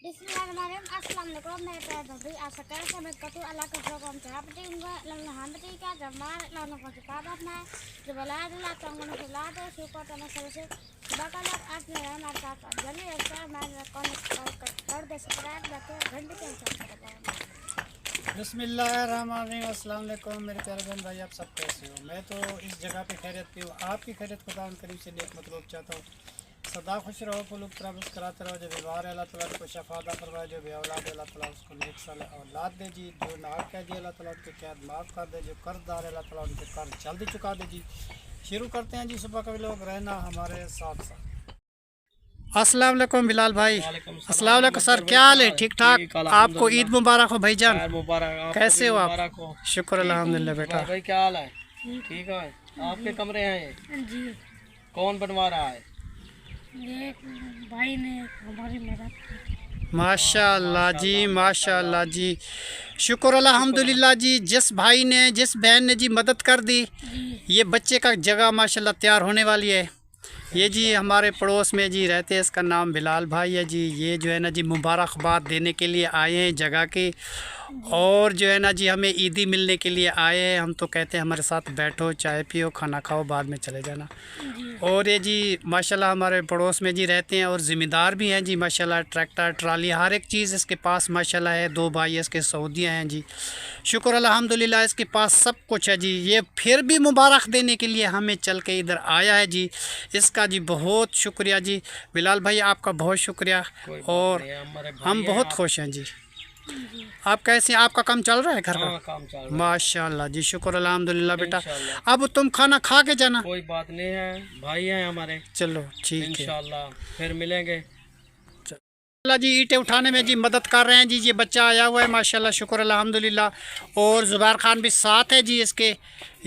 Bismillahirrahmanirrahim. मैं पैदल आशा करता मैं कतु अल्लाह का प्रोग्राम चाह पड़ेगा लल्ला हम ठीक है जब मार लाना को सिखाता अपना जब ला दिला तंगन से ला दो सुपर तना से बकल आज ने हमारे साथ जल्दी ऐसा मैं कौन कर दे सब्सक्राइब करके घंटे के चल कर बिस्मिल्लाहिर्रहमानिर्रहीम। अस्सलाम वालेकुम मेरे प्यारे बहन भाई, आप सब कैसे हो? मैं तो इस जगह पे खैरियत पे हूँ। आपकी खैरियत खुदा करीम से नेक मतलब चाहता हूँ। सदा खुश रहो, फुलूक तरबस कराते रहो। जो बीमार है अल्लाह ताला को शफादा फरमाए, जो बेऔलाद है अल्लाह ताला उसको नेक साल औलाद दे जी। जो नाक कह जी अल्लाह ताला उनके कैद माफ़ कर दे, जो कर्जदार है अल्लाह ताला उनके कर्ज जल्दी चुका दे जी। शुरू करते हैं जी। सुबह कभी लोग रहना हमारे साथ साथ। अस्सलाम वालेकुम बिलाल भाई। अस्सलाम वालेकुम सर, क्या हाल है? ठीक ठाक। आपको ईद मुबारक हो भाईजान। कैसे हो आप? शुक्र अल्हम्दुलिल्लाह बेटा। भाई क्या हाल है? ठीक है। आपके कमरे हैं जी। कौन बनवा रहा है? ये भाई ने हमारी मदद माशाअल्लाह जी, माशाअल्लाह जी, शुक्र अल्हम्दुलिल्लाह जी। जिस भाई ने जिस बहन ने जी मदद कर दी, ये बच्चे का जगह माशाअल्लाह तैयार होने वाली है। ये जी हमारे पड़ोस में जी रहते हैं, इसका नाम बिलाल भाई है जी। ये जो है ना जी मुबारकबाद देने के लिए आए हैं जगह के, और जो है ना जी हमें ईदी मिलने के लिए आए हैं। हम तो कहते हैं हमारे साथ बैठो, चाय पियो, खाना खाओ, बाद में चले जाना। और ये जी माशाल्लाह हमारे पड़ोस में जी रहते हैं और ज़िम्मेदार भी हैं जी माशाल्लाह। ट्रैक्टर ट्राली हर एक चीज़ इसके पास माशाल्लाह है। दो भाई इसके सऊदियाँ हैं जी। शुक्र अल्हम्दुलिल्लाह इसके पास सब कुछ है जी। ये फिर भी मुबारक देने के लिए हमें चल के इधर आया है जी। इसका जी बहुत शुक्रिया जी। बिलाल भाई आपका बहुत शुक्रिया, और हम बहुत खुश हैं जी। आप कैसे, आपका काम चल रहा है घर का? काम चल रहा है माशाल्लाह जी, शुक्र अल्हम्दुलिल्लाह बेटा। अब तुम खाना खा के जाना। कोई बात नहीं है, भाई हैं हमारे। चलो ठीक है, इंशाल्लाह फिर मिलेंगे। अल्लाह जी ईंटें उठाने में जी मदद कर रहे हैं जी। ये बच्चा आया हुआ है माशाल्लाह, शुक्र अल्हम्दुलिल्लाह। और ज़ुबैर ख़ान भी साथ है जी इसके।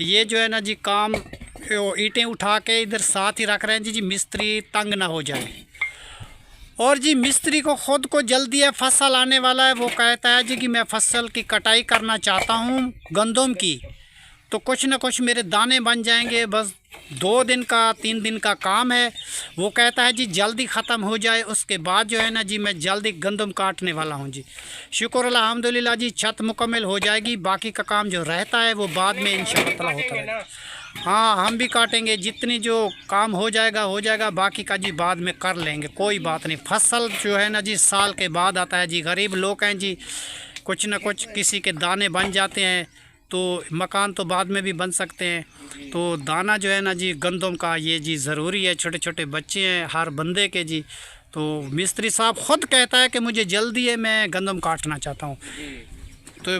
ये जो है ना जी काम ईंटें उठा के इधर साथ ही रख रहे हैं जी। मिस्त्री तंग ना हो जाए। और जी मिस्त्री को ख़ुद को जल्दी है, फसल आने वाला है। वो कहता है जी कि मैं फसल की कटाई करना चाहता हूँ गंदम की, तो कुछ ना कुछ मेरे दाने बन जाएंगे। बस 2 दिन का 3 दिन का काम है। वो कहता है जी जल्दी ख़त्म हो जाए, उसके बाद जो है ना जी मैं जल्दी गंदम काटने वाला हूँ जी। शुक्र अल्हम्दुलिल्लाह जी, छत मुकम्मल हो जाएगी। बाकी का काम जो रहता है वो बाद में इंशाअल्लाह ताला होता रहेगा। हाँ हम भी काटेंगे, जितनी जो काम हो जाएगा। बाकी का जी बाद में कर लेंगे, कोई बात नहीं। फसल जो है ना जी साल के बाद आता है जी। गरीब लोग हैं जी, कुछ ना कुछ किसी के दाने बन जाते हैं, तो मकान तो बाद में भी बन सकते हैं। तो दाना जो है ना जी गंदम का ये जी ज़रूरी है। छोटे छोटे बच्चे हैं हर बंदे के जी। तो मिस्त्री साहब ख़ुद कहता है कि मुझे जल्दी है, मैं गंदम काटना चाहता हूँ। तो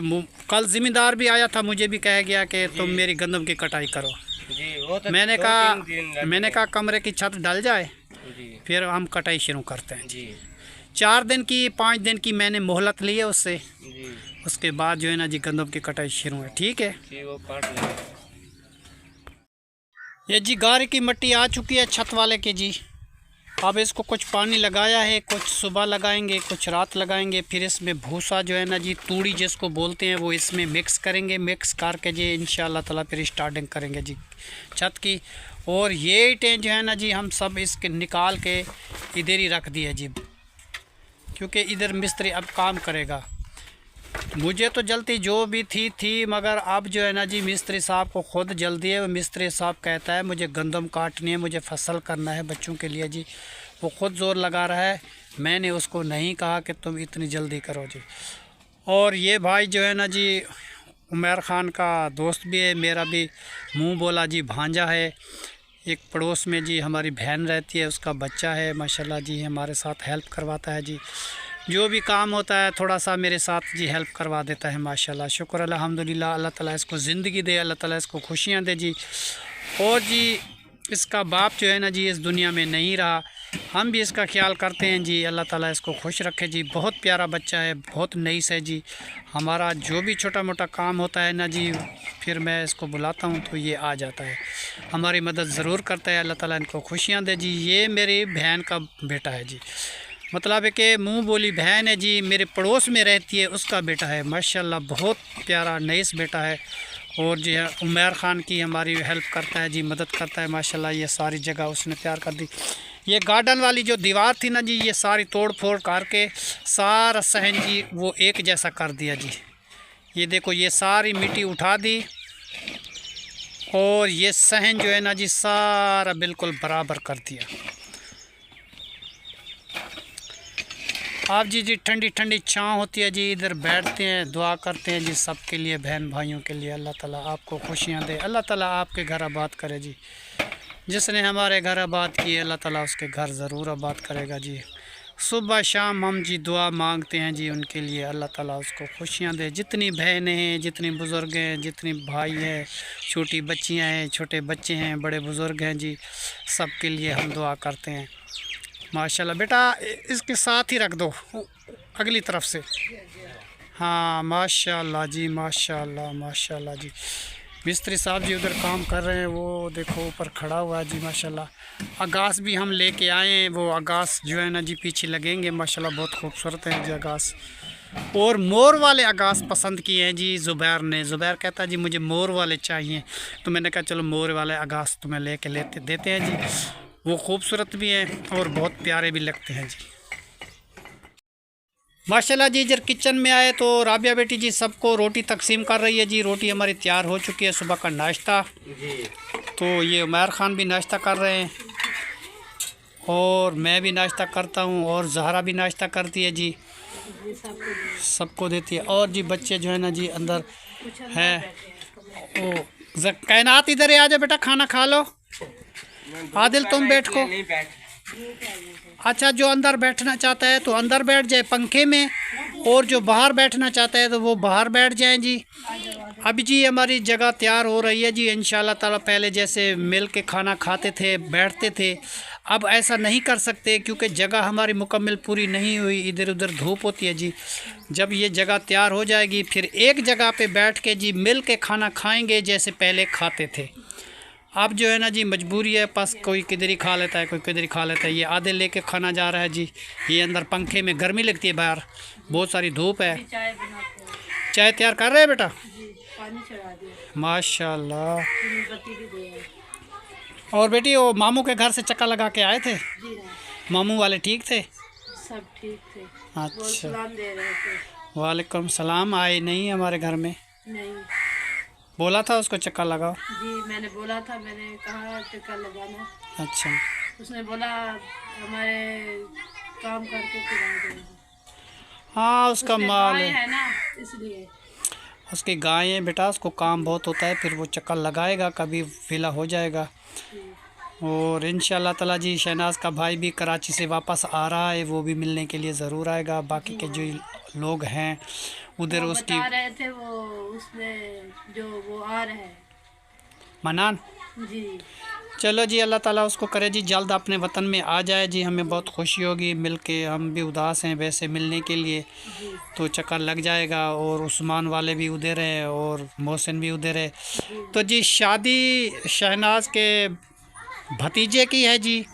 कल ज़िम्मेदार भी आया था, मुझे भी कह गया कि तुम मेरी गंदम की कटाई करो जी। वो तो मैंने कहा कमरे की छत डल जाए जी, फिर हम कटाई शुरू करते हैं जी 4 दिन की 5 दिन की मैंने मोहलत ली है उससे। जी उसके बाद जो है ना जी गंदम की कटाई शुरू है। ठीक है जी, वो काट लेंगे। ये जी गारे की मिट्टी आ चुकी है छत वाले की जी। अब इसको कुछ पानी लगाया है, कुछ सुबह लगाएंगे, कुछ रात लगाएंगे। फिर इसमें भूसा जो है ना जी, तूड़ी जिसको बोलते हैं, वो इसमें मिक्स करेंगे। मिक्स करके जी इंशाल्लाह ताला फिर स्टार्टिंग करेंगे जी छत की। और ये ईंटें जो है ना जी हम सब इसके निकाल के इधर ही रख दिए जी, क्योंकि इधर मिस्त्री अब काम करेगा। मुझे तो जल्दी जो भी थी, मगर अब जो है ना जी मिस्त्री साहब को ख़ुद जल्दी है। वो मिस्त्री साहब कहता है मुझे गंदम काटनी है, मुझे फसल करना है बच्चों के लिए जी। वो ख़ुद ज़ोर लगा रहा है, मैंने उसको नहीं कहा कि तुम इतनी जल्दी करो जी। और ये भाई जो है ना जी उमर ख़ान का दोस्त भी है, मेरा भी मुँह बोला जी भांजा है। एक पड़ोस में जी हमारी बहन रहती है, उसका बच्चा है माशाल्लाह जी, हमारे साथ हेल्प करवाता है जी। जो भी काम होता है थोड़ा सा मेरे साथ जी हेल्प करवा देता है माशाल्लाह। शुक्र अल्हम्दुलिल्लाह। अल्लाह ताला इसको ज़िंदगी दे, अल्लाह ताला इसको खुशियाँ दे जी। और जी इसका बाप जो है ना जी इस दुनिया में नहीं रहा, हम भी इसका ख्याल करते हैं जी। अल्लाह ताला इसको खुश रखे जी। बहुत प्यारा बच्चा है, बहुत नईस है जी। हमारा जो भी छोटा मोटा काम होता है ना जी, फिर मैं इसको बुलाता हूँ तो ये आ जाता है, हमारी मदद ज़रूर करता है। अल्लाह ताला इनको खुशियाँ दे जी। ये मेरी बहन का बेटा है जी, मतलब है कि मुँह बोली बहन है जी, मेरे पड़ोस में रहती है, उसका बेटा है माशाल्लाह। बहुत प्यारा नईस बेटा है। और जो है उमर ख़ान की हमारी हेल्प करता है जी, मदद करता है माशाल्लाह। ये सारी जगह उसने तैयार कर दी। ये गार्डन वाली जो दीवार थी ना जी, ये सारी तोड़ फोड़ करके सारा सहन जी वो एक जैसा कर दिया जी। ये देखो ये सारी मिट्टी उठा दी और ये सहन जो है ना जी सारा बिल्कुल बराबर कर दिया। आप जी ठंडी ठंडी छाँव होती है जी, इधर बैठते हैं, दुआ करते हैं जी सबके लिए, बहन भाइयों के लिए। अल्लाह ताला आपको खुशियाँ दे, अल्लाह ताला आपके घर आबाद करे जी। जिसने हमारे घर आबाद किए अल्लाह ताला उसके घर ज़रूर आबाद करेगा जी। सुबह शाम हम जी दुआ मांगते हैं जी उनके लिए, अल्लाह ताला उसको खुशियाँ दे। जितनी बहनें हैं, जितनी बुज़ुर्ग हैं, जितनी भाई हैं, छोटी बच्चियाँ हैं, छोटे बच्चे हैं, बड़े बुज़ुर्ग हैं जी, सब के लिए हम दुआ करते हैं। माशाल्लाह बेटा इसके साथ ही रख दो अगली तरफ से। हाँ माशाल्लाह जी, माशाल्लाह माशाल्लाह जी। मिस्त्री साहब जी उधर काम कर रहे हैं, वो देखो ऊपर खड़ा हुआ है जी माशाल्लाह। अगास भी हम लेके आए हैं, वो अगास जो है ना जी पीछे लगेंगे माशाल्लाह, बहुत खूबसूरत है जी अगास। और मोर वाले अगास पसंद किए हैं जी ज़ुबैर ने। ज़ुबैर कहता है जी मुझे मोर वाले चाहिए, तो मैंने कहा चलो मोर वाले अगास तुम्हें लेके देते हैं जी। वो खूबसूरत भी हैं और बहुत प्यारे भी लगते हैं जी माशाल्लाह जी। इधर किचन में आए तो राबिया बेटी जी सबको रोटी तकसीम कर रही है जी। रोटी हमारी तैयार हो चुकी है, सुबह का नाश्ता। तो ये उमर ख़ान भी नाश्ता कर रहे हैं और मैं भी नाश्ता करता हूँ और जहरा भी नाश्ता करती है जी, सबको देती है। और जी बच्चे जो है ना जी अंदर हैं। ओ कायनात इधर आ जाओ बेटा, खाना खा लो। आदिल तुम बैठ को। अच्छा जो अंदर बैठना चाहता है तो अंदर बैठ जाए पंखे में, और जो बाहर बैठना चाहता है तो वो बाहर बैठ जाए जी। अभी जी हमारी जगह तैयार हो रही है जी इंशाल्लाह ताला। पहले जैसे मिल के खाना खाते थे, बैठते थे, अब ऐसा नहीं कर सकते क्योंकि जगह हमारी मुकम्मल पूरी नहीं हुई, इधर उधर धूप होती है जी। जब ये जगह तैयार हो जाएगी फिर एक जगह पे बैठ के जी मिल के खाना खाएंगे जैसे पहले खाते थे। अब जो है ना जी मजबूरी है, बस कोई किधर ही खा लेता है, कोई किधर ही खा लेता है। ये आधे लेके खाना जा रहा है जी। ये अंदर पंखे में गर्मी लगती है, बाहर बहुत सारी धूप है। चाय तैयार कर रहे हैं बेटा? माशाल्लाह। और बेटी वो मामू के घर से चक्कर लगा के आए थे? मामू वाले ठीक थे? सब ठीक थे। अच्छा दे रहे थे। वालेकुम सलाम। आए नहीं हमारे घर में? नहीं। बोला था उसको चक्कर लगाओ? जी मैंने बोला था, मैंने कहा चक्कर लगाना। अच्छा उसने बोला हमारे काम करके फिर आ जाएंगे। हाँ उसका माल है ना, इसलिए उसकी गाय है बेटा, उसको काम बहुत होता है, फिर वो चक्कर लगाएगा, कभी विला हो जाएगा। और इंशाल्लाह ताला जी शहनाज का भाई भी कराची से वापस आ रहा है, वो भी मिलने के लिए ज़रूर आएगा। बाकी के जो लोग हैं उधर उसकी बता रहे थे वो उसने जो वो आ रहे हैं मनान जी। चलो जी अल्लाह ताला उसको करे जी जल्द अपने वतन में आ जाए जी। हमें बहुत खुशी होगी मिल के, हम भी उदास हैं वैसे मिलने के लिए, तो चक्कर लग जाएगा। और उस्मान वाले भी उधर है और मोहसिन भी उधर है। तो जी शादी शहनाज के भतीजे की है जी,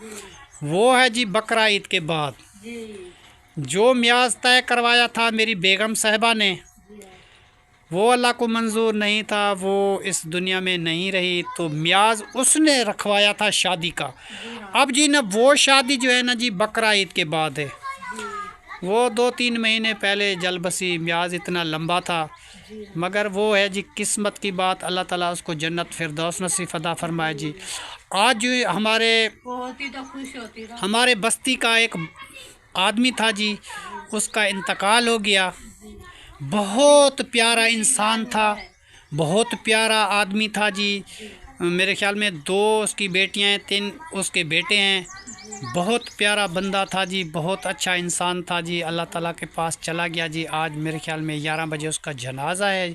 वो है जी बकरा ईद के बाद। जो म्याज तय करवाया था मेरी बेगम साहिबा ने, वो अल्लाह को मंजूर नहीं था, वो इस दुनिया में नहीं रही, तो म्याज उसने रखवाया था शादी का। अब जी ना वो शादी जो है ना जी बकरा ईद के बाद है। वो 2-3 महीने पहले जल बसी, म्याज इतना लंबा था, मगर वो है जी किस्मत की बात। अल्लाह ताला उसको जन्नत फिरदौस नसीब अता फरमाए जी। आज जो हमारे होती तो खुश होती ना। हमारे बस्ती का एक आदमी था जी, उसका इंतकाल हो गया। बहुत प्यारा इंसान था, बहुत प्यारा आदमी था जी। मेरे ख्याल में 2 उसकी बेटियां हैं, 3 उसके बेटे हैं। बहुत प्यारा बंदा था जी, बहुत अच्छा इंसान था जी। अल्लाह ताला के पास चला गया जी। आज मेरे ख्याल में 11 बजे उसका जनाजा है,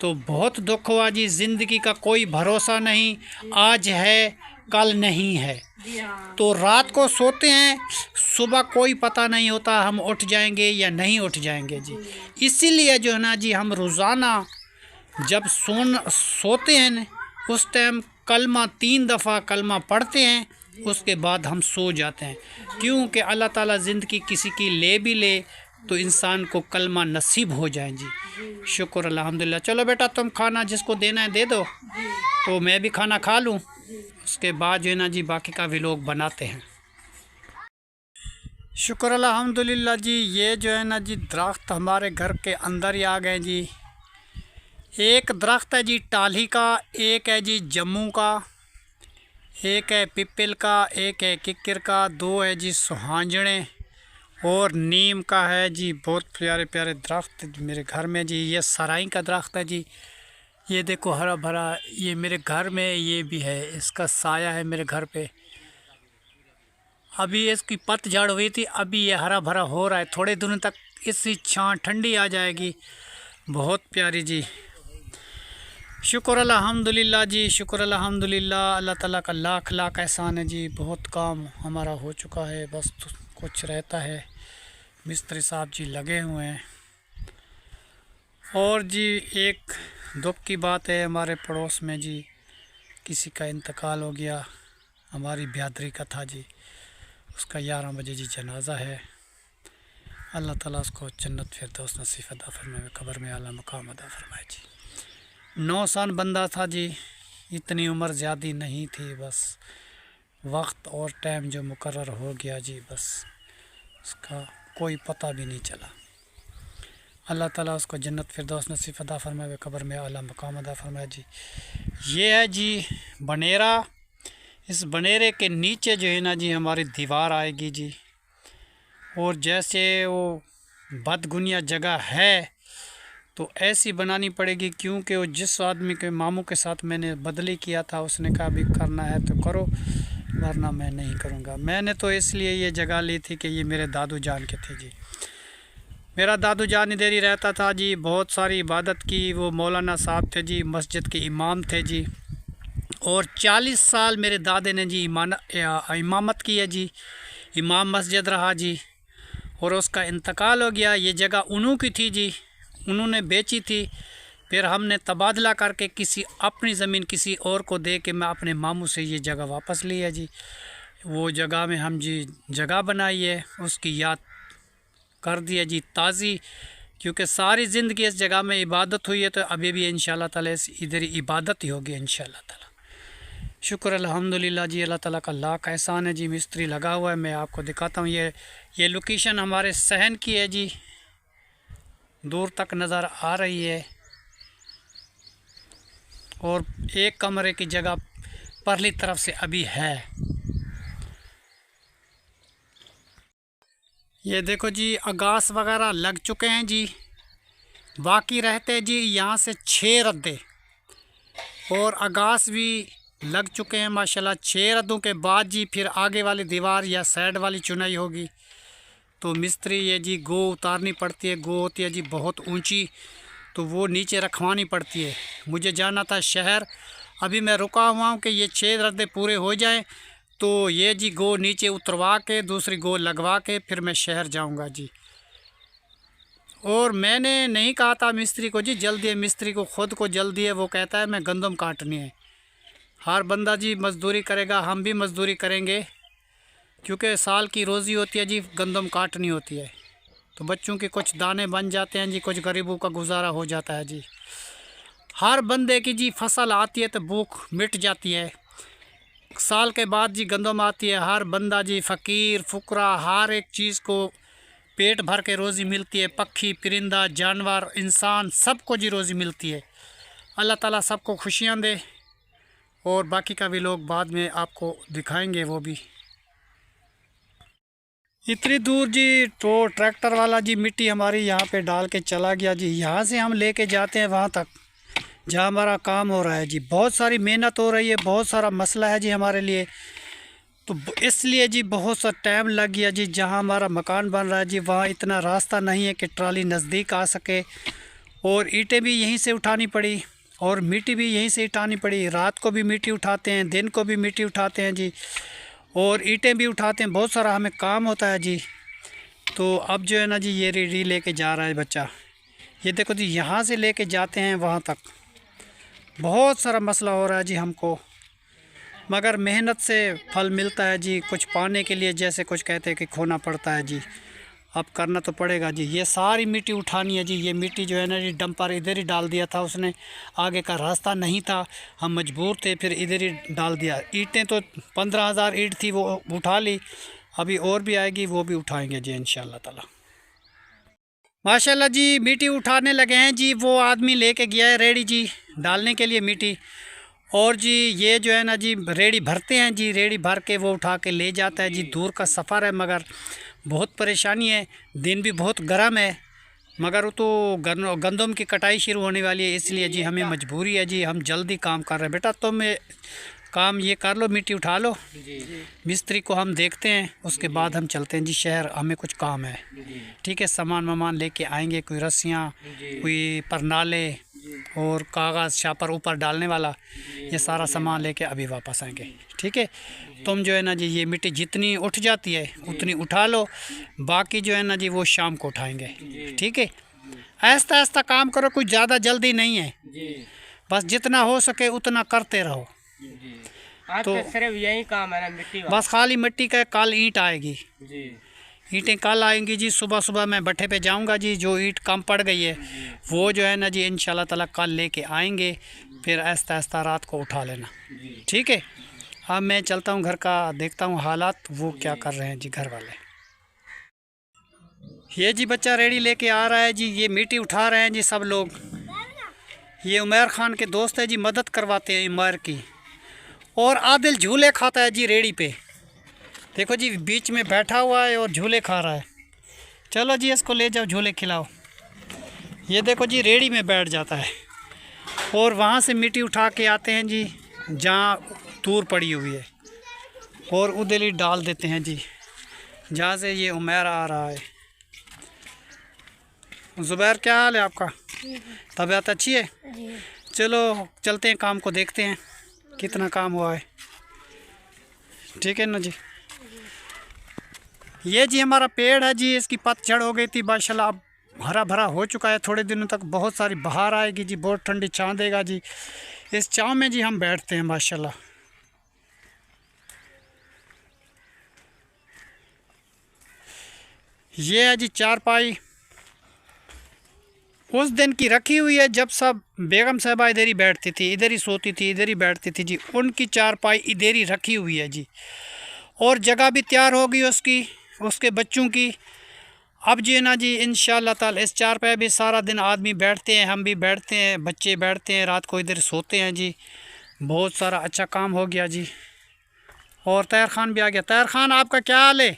तो बहुत दुख हुआ जी। ज़िंदगी का कोई भरोसा नहीं, आज है कल नहीं है। तो रात को सोते हैं, सुबह कोई पता नहीं होता हम उठ जाएंगे या नहीं उठ जाएंगे जी। इसीलिए जो है ना जी हम रोज़ाना जब सोते हैं उस टाइम कलमा 3 दफ़ा कलमा पढ़ते हैं, उसके बाद हम सो जाते हैं। क्योंकि अल्लाह ताला ज़िंदगी किसी की ले भी ले तो इंसान को कलमा नसीब हो जाए जी। शुक्र अल्हम्दुलिल्लाह। चलो बेटा तुम खाना जिसको देना है दे दो, तो मैं भी खाना खा लूँ, उसके बाद जो है ना जी बाकी का व्लॉग बनाते हैं। शुक्र अल्हम्दुलिल्लाह जी। ये जो है ना जी दरख्त हमारे घर के अंदर ही आ गए जी। एक दरख्त है जी टाली का, एक है जी जम्मू का, एक है पिपल का, एक है किक्कर का, दो है जी सुहांजने और नीम का है जी। बहुत प्यारे प्यारे दरख्त मेरे घर में जी। ये सराई का दरख्त है जी। ये देखो हरा भरा, ये मेरे घर में ये भी है, इसका साया है मेरे घर पे। अभी इसकी पतझड़ हुई थी, अभी ये हरा भरा हो रहा है। थोड़े दिनों तक इसकी छां ठंडी आ जाएगी। बहुत प्यारी जी। शुक्र अल्हम्दुलिल्लाह जी, शुक्र अल्हम्दुलिल्लाह। अल्लाह ताला का लाख लाख एहसान है जी। बहुत काम हमारा हो चुका है, बस कुछ रहता है। मिस्त्री साहब जी लगे हुए हैं। और जी एक दुख की बात है, हमारे पड़ोस में जी किसी का इंतकाल हो गया। हमारी बिरादरी का था जी, उसका 11 बजे जी जनाजा है। अल्लाह ताला उसको जन्नत फिरदौस नसीब अता फरमाए, कब्र में आला मकाम अता फरमाए जी। 9 साल बंदा था जी, इतनी उम्र ज़्यादा नहीं थी, बस वक्त और टाइम जो मुकर्रर हो गया जी, बस उसका कोई पता भी नहीं चला। अल्लाह ताला उसको जन्नत फिरदौस नसीब अता फरमाए, कब्र में आला मकाम अता फरमाए जी। ये है जी बनेरा। इस बनेरे के नीचे जो है ना जी हमारी दीवार आएगी जी। और जैसे वो बदगुनिया जगह है तो ऐसी बनानी पड़ेगी, क्योंकि वो जिस आदमी के मामू के साथ मैंने बदली किया था उसने कहा अभी करना है तो करो, वरना मैं नहीं करूँगा। मैंने तो इसलिए ये जगह ली थी कि ये मेरे दादू जान के थे जी। मेरा दादू जान इधर ही रहता था जी। बहुत सारी इबादत की। वो मौलाना साहब थे जी, मस्जिद के इमाम थे जी। और 40 साल मेरे दादे ने जी इमामत की है जी, इमाम मस्जिद रहा जी। और उसका इंतकाल हो गया। ये जगह उन्हों की थी जी, उन्होंने बेची थी। फिर हमने तबादला करके किसी अपनी ज़मीन किसी और को दे के मैं अपने मामू से ये जगह वापस ली है जी। वो जगह में हम जी जगह बनाई है, उसकी याद कर दी है जी ताज़ी, क्योंकि सारी ज़िंदगी इस जगह में इबादत हुई है, तो अभी भी इंशाल्लाह ताला इधर ही इबादत ही होगी इंशाल्लाह ताला। शुक्र अल्हम्दुलिल्लाह जी। अल्लाह ताला का लाख एहसान है जी। मिस्त्री लगा हुआ है, मैं आपको दिखाता हूँ। ये लोकेशन हमारे सहन की है जी, दूर तक नज़र आ रही है। और एक कमरे की जगह परली तरफ से अभी है। ये देखो जी आगास वगैरह लग चुके हैं जी, बाकी रहते जी यहाँ से 6 रद्दे और आगास भी लग चुके हैं माशाल्लाह। 6 रद्दों के बाद जी फिर आगे वाली दीवार या साइड वाली चुनाई होगी। तो मिस्त्री ये जी गो उतारनी पड़ती है। गो होती है जी बहुत ऊंची, तो वो नीचे रखवानी पड़ती है। मुझे जाना था शहर, अभी मैं रुका हुआ हूँ कि ये 6 रद्दे पूरे हो जाएं, तो ये जी गो नीचे उतरवा के दूसरी गो लगवा के फिर मैं शहर जाऊँगा जी। और मैंने नहीं कहा था मिस्त्री को जी जल्दी है, मिस्त्री को ख़ुद को जल्दी है। वो कहता है मैं गंदम काटनी है। हर बंदा जी मज़दूरी करेगा, हम भी मज़दूरी करेंगे, क्योंकि साल की रोज़ी होती है जी, गंदम काटनी होती है। तो बच्चों के कुछ दाने बन जाते हैं जी, कुछ गरीबों का गुजारा हो जाता है जी। हर बंदे की जी फसल आती है तो भूख मिट जाती है। साल के बाद जी गंदम आती है। हर बंदा जी फ़कीर फुकरा हर एक चीज़ को पेट भर के रोज़ी मिलती है। पक्षी परिंदा जानवर इंसान सबको जी रोज़ी मिलती है। अल्लाह ताला सबको खुशियाँ दे। और बाकी का भी लोग बाद में आपको दिखाएंगे वो भी। इतनी दूर जी तो ट्रैक्टर वाला जी मिट्टी हमारी यहाँ पे डाल के चला गया जी। यहाँ से हम लेके जाते हैं वहाँ तक जहाँ हमारा काम हो रहा है जी। बहुत सारी मेहनत हो रही है, बहुत सारा मसला है जी हमारे लिए, तो इसलिए जी बहुत सा टाइम लग गया जी। जहाँ हमारा मकान बन रहा है जी वहाँ इतना रास्ता नहीं है कि ट्राली नज़दीक आ सके। और ईंटें भी यहीं से उठानी पड़ी और मिट्टी भी यहीं से उठानी पड़ी। रात को भी मिट्टी उठाते हैं, दिन को भी मिट्टी उठाते हैं जी, और ईंटें भी उठाते हैं। बहुत सारा हमें काम होता है जी। तो अब जो है ना जी ये रेडी लेके जा रहा है बच्चा। ये देखो जी यहाँ से लेके जाते हैं वहाँ तक। बहुत सारा मसला हो रहा है जी हमको, मगर मेहनत से फल मिलता है जी। कुछ पाने के लिए जैसे कुछ कहते हैं कि खोना पड़ता है जी, अब करना तो पड़ेगा जी। ये सारी मिट्टी उठानी है जी। ये मिट्टी जो है ना जी डंपर इधर ही डाल दिया था उसने, आगे का रास्ता नहीं था, हम मजबूर थे, फिर इधर ही डाल दिया। ईंटें तो 15,000 ईंट थी वो उठा ली। अभी और भी आएगी, वो भी उठाएंगे जी इंशाल्लाह ताला। माशाल्लाह जी मिट्टी उठाने लगे हैं जी। वो आदमी लेके गया है रेडी जी डालने के लिए मिट्टी। और जी ये जो है ना जी रेडी भरते हैं जी, रेडी भर के वो उठा के ले जाता है जी। दूर का सफ़र है मगर बहुत परेशानी है, दिन भी बहुत गर्म है, मगर वो तो गंदम की कटाई शुरू होने वाली है, इसलिए जी हमें मजबूरी है जी, हम जल्दी काम कर रहे हैं। बेटा तुम काम ये कर लो, मिट्टी उठा लो, मिस्त्री को हम देखते हैं, उसके बाद हम चलते हैं जी शहर, हमें कुछ काम है। ठीक है, सामान वामान लेके आएंगे, कोई रस्सियाँ, कोई परनाले और कागज़ शापर ऊपर डालने वाला, ये सारा सामान लेके अभी वापस आएंगे। ठीक है, तुम जो है ना जी ये मिट्टी जितनी उठ जाती है उतनी उठा लो, बाकी जो है ना जी वो शाम को उठाएंगे। ठीक है, आहिस्ता आहिस्ता काम करो, कुछ ज़्यादा जल्दी नहीं है, बस जितना हो सके उतना करते रहो। आज तो सिर्फ यही काम है ना, मिट्टी वाला। बस खाली मिट्टी का, कल ईंट आएगी जी, ईंटें कल आएंगी जी। सुबह सुबह मैं भट्ठे पे जाऊंगा जी, जो ईंट कम पड़ गई है वो जो है ना जी इंशाल्लाह ताला कल लेके आएंगे, फिर आहिस्ता आहिस्ता रात को उठा लेना। ठीक है, अब मैं चलता हूँ घर का, देखता हूँ हालात वो क्या कर रहे हैं जी घर वाले। ये जी बच्चा रेडी लेके आ रहा है जी, ये मिट्टी उठा रहे हैं जी सब लोग। ये उमर खान के दोस्त है जी, मदद करवाते हैं उमर की। और आदिल झूले खाता है जी रेडी पे, देखो जी बीच में बैठा हुआ है और झूले खा रहा है। चलो जी इसको ले जाओ, झूले खिलाओ। ये देखो जी रेडी में बैठ जाता है और वहाँ से मिट्टी उठा के आते हैं जी जहाँ दूर पड़ी हुई है, और उधर ही डाल देते हैं जी जहाँ से ये उमर आ रहा है। ज़ुबैर क्या हाल है आपका? तबीयत अच्छी है? चलो चलते हैं, काम को देखते हैं कितना काम हुआ है। ठीक है ना जी। ये जी हमारा पेड़ है जी, इसकी पतझड़ हो गई थी, माशाल्लाह अब हरा भरा हो चुका है। थोड़े दिनों तक बहुत सारी बहार आएगी जी, बहुत ठंडी छाँव देगा जी। इस छाँव में जी हम बैठते हैं माशाल्लाह। ये है जी चारपाई, उस दिन की रखी हुई है जब सब बेगम साहबा इधर ही बैठती थी, इधर ही सोती थी, इधर ही बैठती थी जी। उनकी चारपाई इधर ही रखी हुई है जी, और जगह भी तैयार हो गई उसकी, उसके बच्चों की। अब जी ना जी इंशाल्लाह ताला इस चारपाई भी सारा दिन आदमी बैठते हैं, हम भी बैठते हैं, बच्चे बैठते हैं, रात को इधर सोते हैं जी। बहुत सारा अच्छा काम हो गया जी। और तैयार खान भी आ गया। तैयार खान आपका क्या हाल है?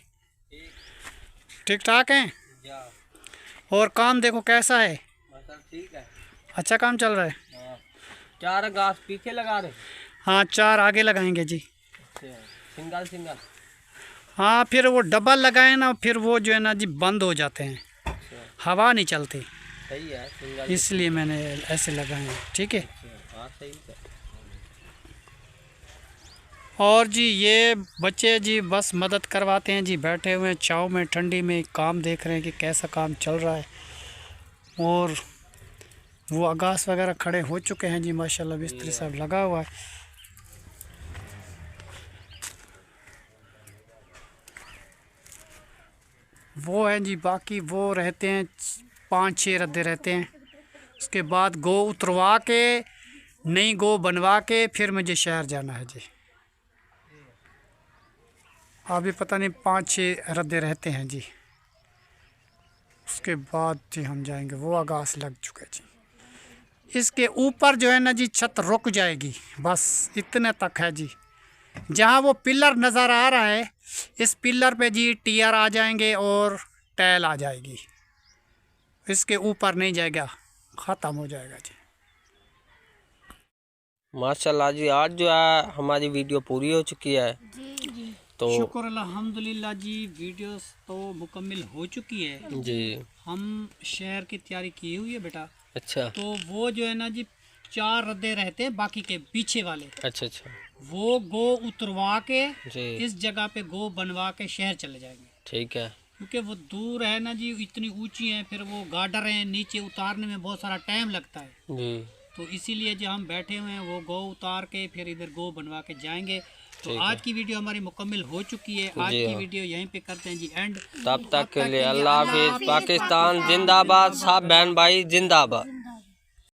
ठीक ठाक हैं? और काम देखो कैसा है? ठीक है, अच्छा काम चल रहा है। चार घास पीछे लगा रहे? हाँ, चार आगे लगाएंगे जी। Single single? हाँ, फिर वो डबल लगाए ना, फिर वो जो है ना जी बंद हो जाते हैं, हवा नहीं चलती। सही है, सिंगल इसलिए मैंने ऐसे लगाए हैं। ठीक है। हाँ सही है। और जी ये बच्चे जी बस मदद करवाते हैं जी, बैठे हुए हैं छाँव में, ठंडी में काम देख रहे हैं कि कैसा काम चल रहा है। और वो अगास वगैरह खड़े हो चुके हैं जी माशाल्लाह, मिस्त्री साहब लगा हुआ है। वो हैं जी बाकी, वो रहते हैं 5-6 रद्दे रहते हैं। उसके बाद गो उतरवा के, नई गो बनवा के फिर मुझे शहर जाना है जी। अभी पता नहीं 5-6 रद्दे रहते हैं जी, उसके बाद जी हम जाएंगे। वो आगास लग चुके जी। इसके ऊपर जो है ना जी छत रुक जाएगी, बस इतने तक है जी। जहाँ वो पिलर नज़र आ रहा है, इस पिलर पे जी टीयर आ जाएंगे और टाइल आ जाएगी, इसके ऊपर नहीं जाएगा, ख़त्म हो जाएगा जी। माशाल्लाह जी, आज जो है हमारी वीडियो पूरी हो चुकी है जी। तो शुक्र अल्हम्दुलिल्लाह जी, वीडियो तो मुकम्मल हो चुकी है जी। हम शहर की तैयारी की हुई है बेटा। अच्छा तो वो जो है ना जी 4 रद्दे रहते हैं बाकी के पीछे वाले, अच्छा अच्छा वो गो उतरवा के जी, इस जगह पे गो बनवा के शहर चले जाएंगे। ठीक है। क्योंकि वो दूर है ना जी, इतनी ऊंची है, फिर वो गार्डर हैं, नीचे उतारने में बहुत सारा टाइम लगता है जी तो इसीलिए जो हम बैठे हुए हैं वो गो उतार के फिर इधर गो बनवा के जाएंगे। तो आज की वीडियो हमारी मुकम्मल हो चुकी है। आज की वीडियो यहीं पे करते हैं जी एंड। तब तक के लिए अल्लाह हाफिज। पाकिस्तान जिंदाबाद, सब बहन भाई जिंदाबाद।